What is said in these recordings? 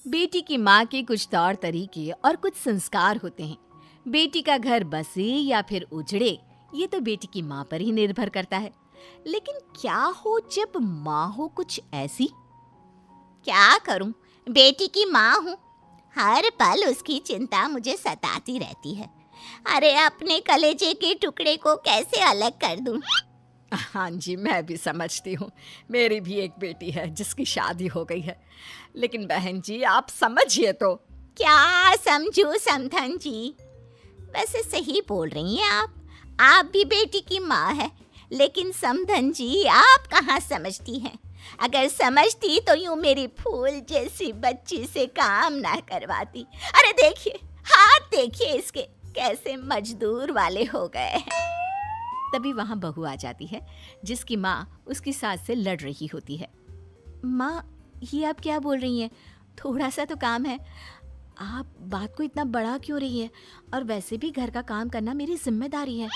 बेटी की माँ के कुछ तौर तरीके और कुछ संस्कार होते हैं। बेटी का घर बसे या फिर उजड़े, ये तो बेटी की माँ पर ही निर्भर करता है। लेकिन क्या हो जब माँ हो कुछ ऐसी? क्या करूं, बेटी की माँ हूँ। हर पल उसकी चिंता मुझे सताती रहती है। अरे अपने कलेजे के टुकड़े को कैसे अलग कर दूं? हाँ जी, मैं भी समझती हूँ। मेरी भी एक बेटी है जिसकी शादी हो गई है। लेकिन बहन जी, आप समझिए तो। क्या समझू समधन जी? वैसे सही बोल रही हैं आप भी बेटी की माँ है। लेकिन समधन जी, आप कहाँ समझती हैं? अगर समझती तो यूं मेरी फूल जैसी बच्ची से काम ना करवाती। अरे देखिए, हाथ देखिए इसके कैसे मजदूर वाले हो गए हैं। तभी वहाँ बहू आ जाती है जिसकी माँ उसकी सास से लड़ रही होती है। माँ, ये आप क्या बोल रही हैं? थोड़ा सा तो काम है। आप बात को इतना बड़ा क्यों रही है? और वैसे भी घर का काम करना मेरी जिम्मेदारी है।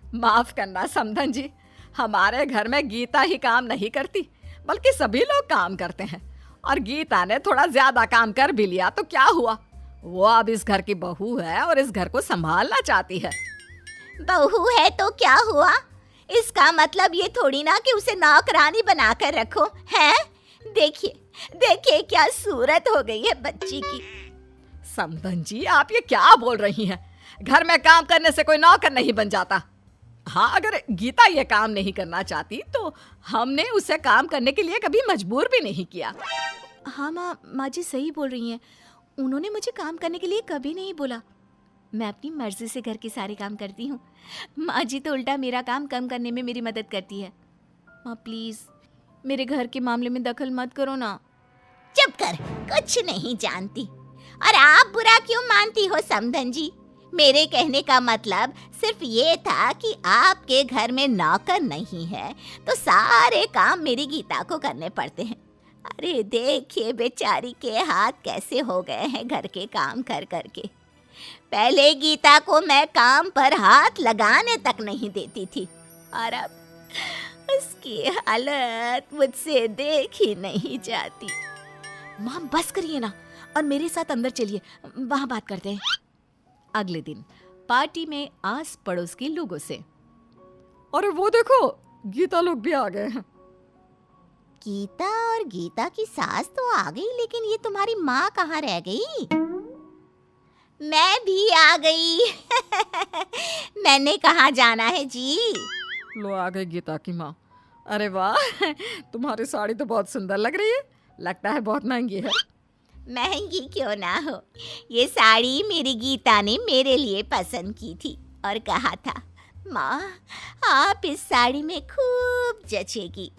माफ करना समधन जी, हमारे घर में गीता ही काम नहीं करती, बल्कि सभी लोग काम करते हैं। और गीता ने थोड़ा ज्यादा काम कर भी लिया तो क्या हुआ? वो अब इस घर की बहू है और इस घर को संभालना चाहती है। बहू है तो क्या हुआ? इसका मतलब ये थोड़ी ना कि उसे नौकरानी बनाकर रखो है। देखिए देखिए क्या सूरत हो गई है बच्ची की। समधन जी, आप ये क्या बोल रही हैं? घर में काम करने से कोई नौकर नहीं बन जाता। हाँ, अगर गीता ये काम नहीं करना चाहती तो हमने उसे काम करने के लिए कभी मजबूर भी नहीं किया। हाँ माँ जी सही बोल रही हैं। उन्होंने मुझे काम करने के लिए कभी नहीं बोला। मैं अपनी मर्जी से घर के सारे काम करती हूँ। माँ जी तो उल्टा मेरा काम कम करने में मेरी मदद करती है। माँ प्लीज मेरे घर के मामले में दखल मत करो ना। चुप कर, कुछ नहीं जानती। और आप बुरा क्यों मानती हो समधन जी? मेरे कहने का मतलब सिर्फ ये था कि आपके घर में नौकर नहीं है तो सारे काम मेरी गीता को करने पड़ते हैं। अरे देखिए बेचारी के हाथ कैसे हो गए हैं घर के काम कर करके। पहले गीता को मैं काम पर हाथ लगाने तक नहीं देती थी और अब उसकी हालत मुझसे देखी नहीं जाती। माँ बस करिए ना और मेरे साथ अंदर चलिए, वहां बात करते हैं। अगले दिन पार्टी में आस पड़ोस के लोगों से, अरे वो देखो गीता लोग भी आ गए हैं। गीता और गीता की सास तो आ गई, लेकिन ये तुम्हारी माँ कहाँ रह गई? मैं भी आ गई। मैंने कहाँ जाना है जी? लो आ गई गीता की माँ। अरे वाह, तुम्हारी साड़ी तो बहुत सुंदर लग रही है। लगता है बहुत महंगी है। महंगी क्यों ना हो, ये साड़ी मेरी गीता ने मेरे लिए पसंद की थी और कहा था, माँ आप इस साड़ी में खूब जचेगी।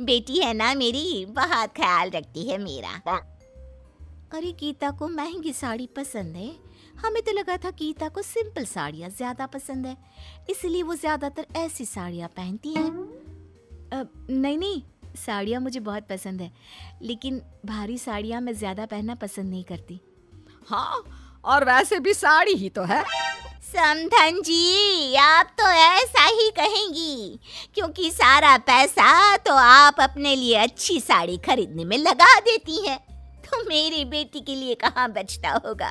बेटी है ना मेरी, बहुत ख्याल रखती है मेरा। अरे गीता को महंगी साड़ी पसंद है? हमें तो लगा था गीता को सिंपल साड़ियाँ ज्यादा पसंद है, इसलिए वो ज्यादातर ऐसी साड़ियाँ पहनती है। नहीं नहीं, साड़ियाँ मुझे बहुत पसंद है, लेकिन भारी साड़ियाँ मैं ज्यादा पहनना पसंद नहीं करती। हाँ, और वैसे भी साड़ी ही तो है। समधन जी, आप तो ऐसा ही कहेंगी क्योंकि सारा पैसा तो आप अपने लिए अच्छी साड़ी खरीदने में लगा देती हैं, तो मेरी बेटी के लिए कहाँ बचता होगा।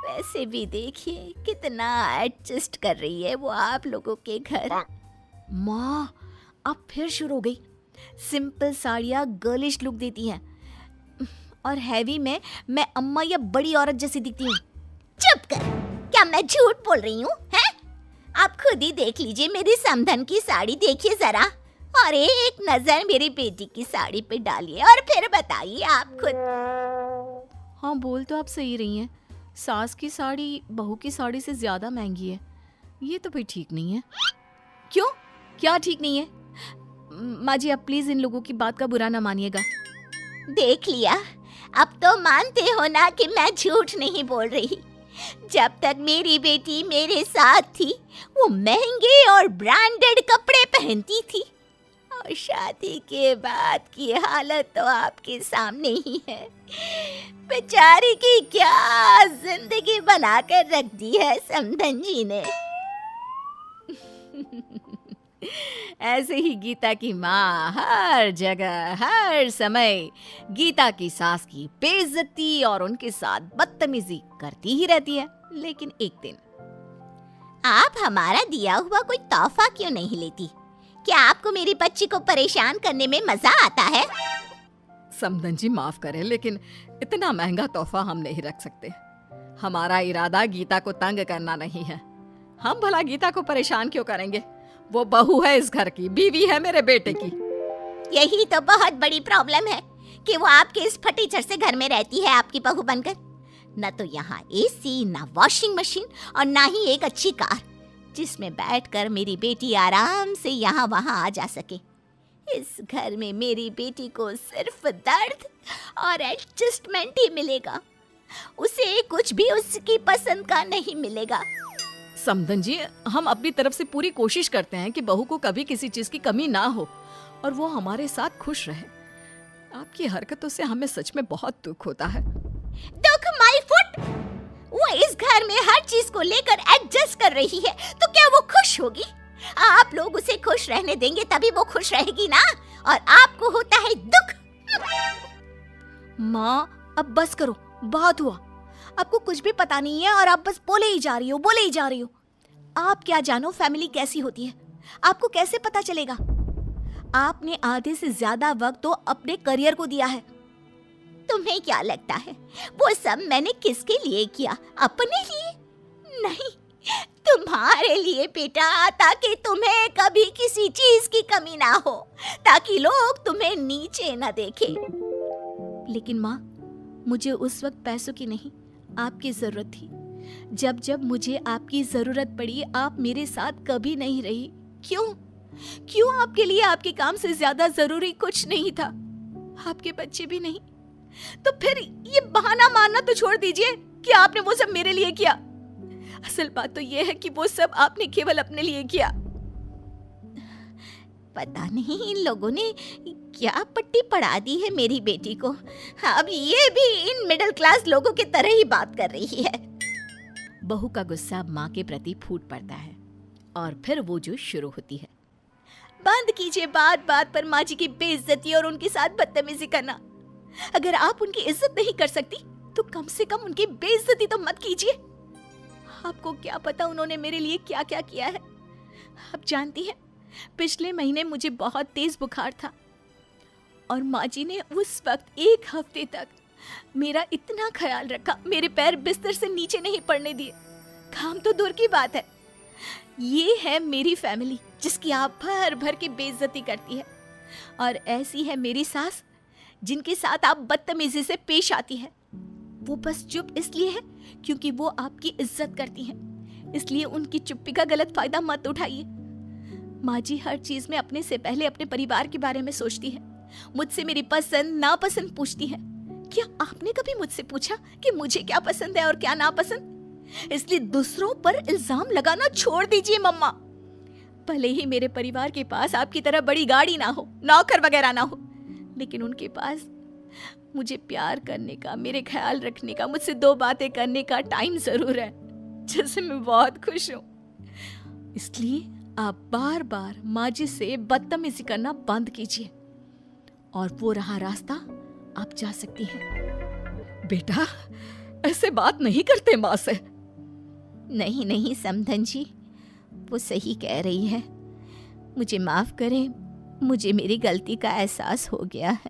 वैसे भी देखिए कितना एडजस्ट कर रही है वो आप लोगों के घर। माँ अब फिर शुरू हो गई। सिंपल साड़ियाँ गर्लिश लुक देती हैं और हैवी में मैं अम्मा या बड़ी औरत जैसी दिखती हूँ। चुप कर, क्या मैं झूठ बोल रही हूँ? हैं? आप खुद ही देख लीजिए मेरी समधन की साड़ी, देखिए जरा, और एक नजर मेरी बेटी की साड़ी पे डालिए और फिर बताइए आप खुद। हाँ बोल तो आप सही रही हैं। सास की साड़ी बहू की साड़ी से ज्यादा महंगी है। ये तो भाई ठीक नहीं है। क्यों? क्या ठीक नहीं है? माँ जी आप प्लीज इन लोगों की बात का बुरा ना मानिएगा। देख लिया, अब तो मानते हो ना कि मैं झूठ नहीं बोल रही। जब तक मेरी बेटी मेरे साथ थी वो महंगे और ब्रांडेड कपड़े पहनती थी, और शादी के बाद की हालत तो आपके सामने ही है। बेचारी की क्या जिंदगी बनाकर रख दी है समधन जी ने। ऐसे ही गीता की माँ हर जगह हर समय गीता की सास की बेइज्जती और उनके साथ बदतमीजी करती ही रहती है। लेकिन एक दिन, आप हमारा दिया हुआ कोई तोहफा क्यों नहीं लेती? क्या आपको मेरी बच्ची को परेशान करने में मजा आता है? समधन जी माफ करें, लेकिन इतना महंगा तोहफा हम नहीं रख सकते। हमारा इरादा गीता को तंग करना नहीं है। हम भला गीता को परेशान क्यों करेंगे? वो बहू है इस घर की, बीवी है मेरे बेटे की। यही तो बहुत बड़ी प्रॉब्लम है कि वो आपके इस फटीचर से घर में रहती है आपकी बहू बनकर। न तो यहाँ एसी, ना वॉशिंग मशीन और ना ही एक अच्छी कार जिसमें बैठकर मेरी बेटी आराम से यहाँ वहाँ आ जा सके। इस घर में मेरी बेटी को सिर्फ दर्द और एडजस्टमेंट ही मिलेगा। उसे कुछ भी उसकी पसंद का नहीं मिलेगा। समधन जी, हम अपनी तरफ से पूरी कोशिश करते हैं कि बहू को कभी किसी चीज की कमी ना हो और वो हमारे साथ खुश रहे। आपकी हरकतों से हमें सच में बहुत दुख होता है। दुख माय फुट! वो इस घर में हर चीज को लेकर एडजस्ट कर रही है, तो क्या वो खुश होगी? आप लोग उसे खुश रहने देंगे तभी वो खुश रहेगी ना, और आपको होता है दुख। माँ अब बस करो, बहुत हुआ। आपको कुछ भी पता नहीं है और आप बस बोले ही जा रही हो। आप क्या जानो फैमिली कैसी होती है? आपको कैसे पता चलेगा? आपने आधे से ज्यादा वक्त तो अपने करियर को दिया है। तुम्हें क्या लगता है वो सब मैंने किसके लिए किया? अपने लिए? नहीं, तुम्हारे लिए बेटा, ताकि तुम्हें कभी किसी चीज की कमी ना हो, ताकि लोग तुम्हें नीचे न देखें। लेकिन माँ, मुझे उस वक्त पैसों की नहीं, आपकी जरूरत थी। जब जब मुझे आपकी जरूरत पड़ी, आप मेरे साथ कभी नहीं रही। क्यों आपके लिए आपके काम से ज्यादा जरूरी कुछ नहीं था? आपके बच्चे भी नहीं। तो फिर ये बहाना मारना तो छोड़ दीजिए कि आपने वो सब मेरे लिए किया। असल बात तो ये है कि वो सब आपने केवल अपने लिए किया। पता नहीं इन लोगों ने क्या पट्टी पढ़ा दी है मेरी बेटी को। अब ये भी इन मिडिल क्लास लोगों की तरह ही बात कर रही है। बहू का गुस्सा माँ के प्रति फूट पड़ता है और फिर वो जो शुरू होती है। बंद कीजिए बात बात पर माँ जी की बेइज्जती और उनके साथ बदतमीजी करना। अगर आप उनकी इज्जत नहीं कर सकती तो कम से कम उनकी बेइज्जती तो मत कीजिए। आपको क्या पता उन्होंने मेरे लिए क्या क्या किया है। आप जानती हैं, पिछले महीने मुझे बहुत तेज बुखार था और माँ जी ने उस वक्त 1 हफ्ते तक मेरा इतना ख्याल रखा, मेरे पैर बिस्तर से नीचे नहीं पड़ने दिए। काम तो दूर की बात है। ये है मेरी फैमिली जिसकी आप भर भर के बेइज्जती करती है, और ऐसी है मेरी सास जिनके साथ आप बदतमीजी से पेश आती है। वो बस चुप इसलिए है क्योंकि वो आपकी इज्जत करती हैं, इसलिए उनकी चुप्पी का गलत फायदा मत उठाइए। माँ जी हर चीज में अपने से पहले अपने परिवार के बारे में सोचती है। मुझसे मेरी पसंद नापसंद पूछती है। क्या आपने कभी मुझसे पूछा कि मुझे क्या पसंद है और क्या नापसंद? इसलिए दूसरों पर इल्जाम लगाना छोड़ दीजिए मम्मा। भले ही मेरे परिवार के पास आपकी तरह बड़ी गाड़ी ना हो, नौकर वगैरह ना हो, लेकिन उनके पास मुझे प्यार करने का, मेरे ख्याल रखने का, मुझसे 2 बातें करने का टाइम जरूर है, जिससे मैं बहुत खुश हूँ। इसलिए आप बार बार माँ जी से बदतमीजी करना बंद कीजिए और वो रहा रास्ता आप जा सकती हैं। बेटा, ऐसे बात नहीं करते माँ से। नहीं समधन जी, वो सही कह रही है। मुझे माफ करें, मुझे मेरी गलती का एहसास हो गया है।